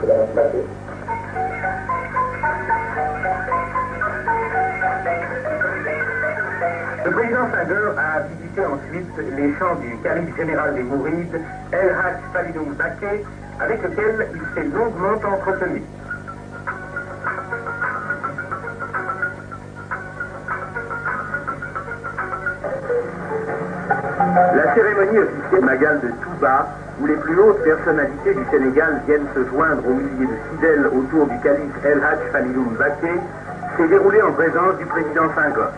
Le président Senghor a visité ensuite les champs du calife général des Mourides, El Hadj Faliloum Baké, avec lequel il s'est longuement entretenu. La cérémonie officielle Magal de Touba, où les plus hautes personnalités du Sénégal viennent se joindre aux milliers de fidèles autour du calife El Hadj Faliloum Baké, s'est déroulée en présence du président Senghor.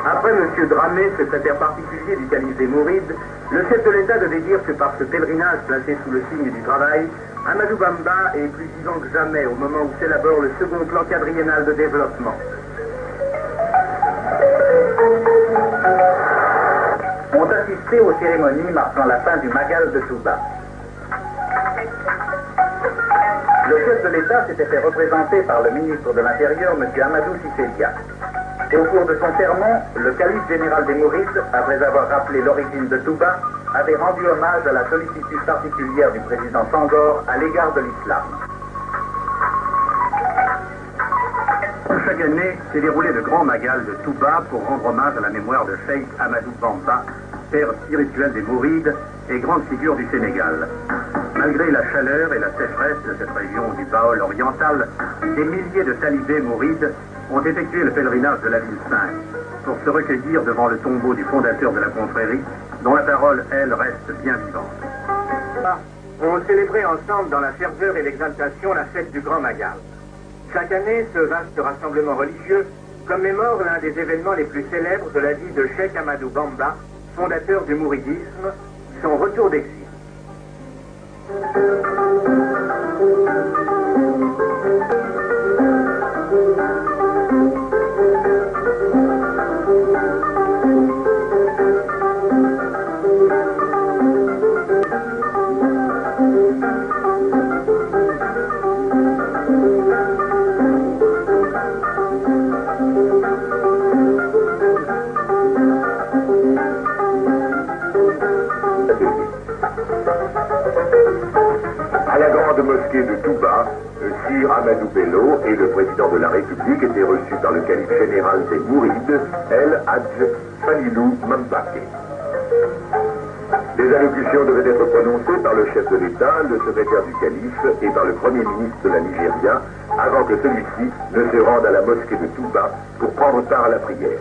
Après M. Dramé, secrétaire particulier du calife des Mourides, le chef de l'État devait dire que par ce pèlerinage placé sous le signe du travail, Amadou Bamba est plus vivant que jamais au moment où s'élabore le second plan quadriennal de développement. Ont assisté aux cérémonies marquant la fin du Magal de Touba. Le chef de l'État s'était fait représenter par le ministre de l'Intérieur, M. Amadou Sissédia. Au cours de son sermon, le calife général des Mourides, après avoir rappelé l'origine de Touba, avait rendu hommage à la sollicitude particulière du président Senghor à l'égard de l'islam. Chaque année s'est déroulé le grand Magal de Touba pour rendre hommage à la mémoire de Cheikh Amadou Bamba, père spirituel des Mourides et grande figure du Sénégal. Malgré la chaleur et la sécheresse de cette région du Baol oriental, des milliers de talibés mourides ont effectué le pèlerinage de la ville sainte pour se recueillir devant le tombeau du fondateur de la confrérie, dont la parole, elle, reste bien vivante. On célébrait ensemble dans la ferveur et l'exaltation la fête du Grand Magal. Chaque année, ce vaste rassemblement religieux commémore l'un des événements les plus célèbres de la vie de Cheikh Amadou Bamba, fondateur du mouridisme, son retour d'exil. À la grande mosquée de Touba, Sir Amadou Bello et le président de la République étaient reçus par le calife général des Mourides, El Hadj Faliloum Baké. Des allocutions devaient être prononcées par le chef de l'État, le secrétaire du calife et par le premier ministre de la Nigeria, avant que celui-ci ne se rende à la mosquée de Touba pour prendre part à la prière.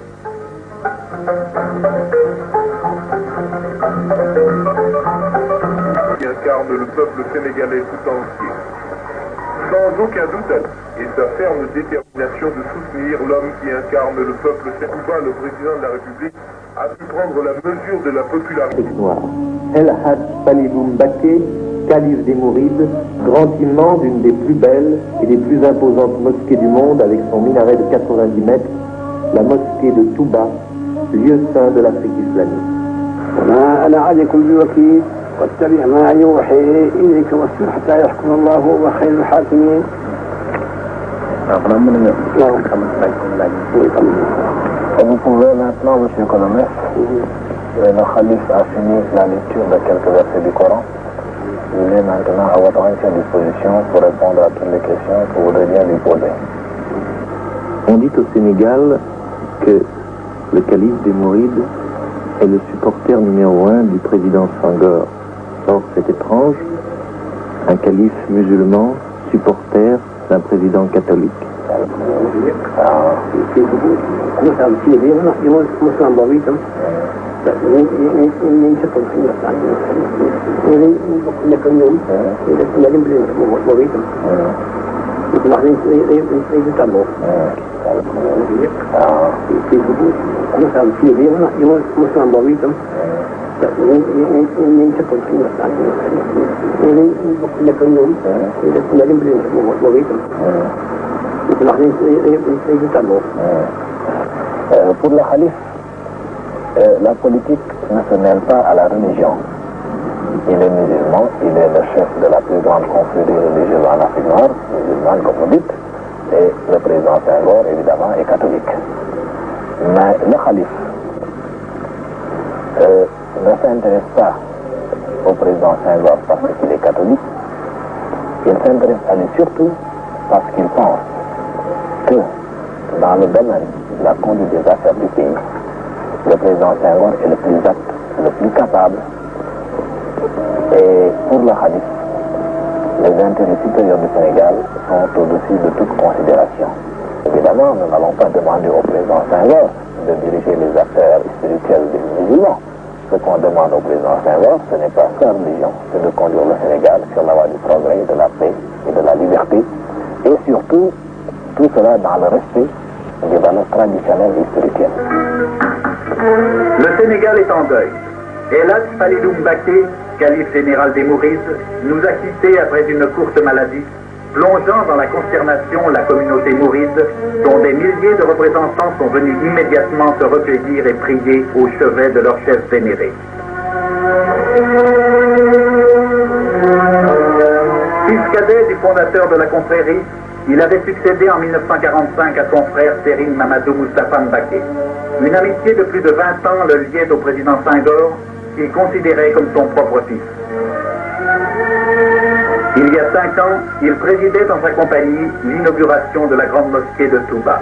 Qui incarne le peuple sénégalais tout entier. Sans aucun doute, et sa ferme détermination de soutenir l'homme qui incarne le peuple sénégalais, le président de la République a pu prendre la mesure de la popularité. El Hadj Faliloum Baké, calife des Mourides, grand imam d'une des plus belles et des plus imposantes mosquées du monde avec son minaret de 90 mètres, la mosquée de Touba, lieu saint de l'Afrique islamique. واتبع ما يوحي إليك واصبر حتى يحكم الله وهو خير الحاكمين. Vous pouvez maintenant, monsieur Colomès, le Khalif a fini la lecture de quelques versets du Coran. Il est maintenant à votre entière disposition pour répondre à toutes les questions que vous voudrez bien lui poser. On dit au Sénégal que le calife des Mourides est le supporter numéro 1 du président Senghor. Or, c'est étrange, un calife musulman, supporter d'un président catholique. Pour le Khalif, la politique ne se mêle pas à la religion. Il est musulman, il est le chef de la plus grande confrérie religieuse en Afrique noire, musulmane comme vous dites, et le président Senghor, évidemment, est catholique. Mais le calife ne s'intéresse pas au président Senghor parce qu'il est catholique. Il s'intéresse à lui surtout parce qu'il pense que dans le domaine de la conduite des affaires du pays, le président Senghor est le plus apte, le plus capable. Et pour le Khalif, les intérêts supérieurs du Sénégal sont au-dessus de toute considération. Évidemment, nous n'allons pas demander au président Senghor de diriger les affaires spirituelles des musulmans. Ce qu'on demande au président Senghor, ce n'est pas sa religion, c'est de conduire le Sénégal sur la voie du progrès, de la paix et de la liberté, et surtout, tout cela dans le respect des valeurs traditionnelles et spirituelles. Le Sénégal est en deuil. El Hadj Falilou Mbacké, calife général des Mourides, nous a quittés après une courte maladie, plongeant dans la consternation la communauté mouride, dont des milliers de représentants sont venus immédiatement se recueillir et prier au chevet de leur chef vénéré. Fils cadet du fondateur de la confrérie, il avait succédé en 1945 à son frère Serigne Mamadou Moustapha Mbacké. Une amitié de plus de 20 ans le liait au président Senghor, qu'il considérait comme son propre fils. Il y a 5 ans, il présidait dans sa compagnie l'inauguration de la grande mosquée de Touba.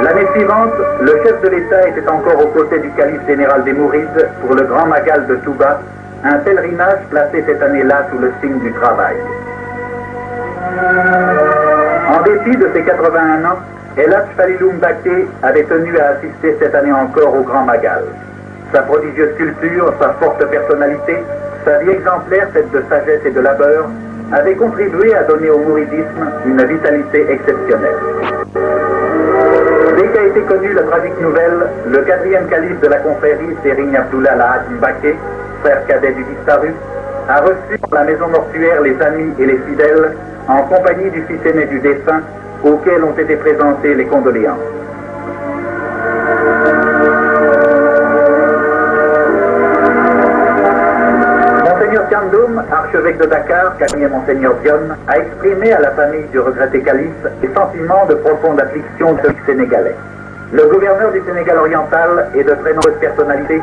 L'année suivante, le chef de l'État était encore aux côtés du calife général des Mourides pour le grand magal de Touba, un pèlerinage placé cette année-là sous le signe du travail. En dépit de ses 81 ans, El Hadj Falilou Mbacké avait tenu à assister cette année encore au grand magal. Sa prodigieuse culture, sa forte personnalité, sa vie exemplaire faite de sagesse et de labeur, avait contribué à donner au mouridisme une vitalité exceptionnelle. Dès qu'a été connue la tragique nouvelle, le 4e calife de la confrérie, Serigne Abdoullah Lahad Mbacké, frère cadet du disparu, a reçu dans la maison mortuaire les amis et les fidèles en compagnie du fils aîné du défunt, auquel ont été présentées les condoléances. Monseigneur Thiandoum, archevêque de Dakar, cabinet Monseigneur Dione, a exprimé à la famille du regretté calife des sentiments de profonde affliction de sénégalais. Le gouverneur du Sénégal oriental et de très nombreuses personnalités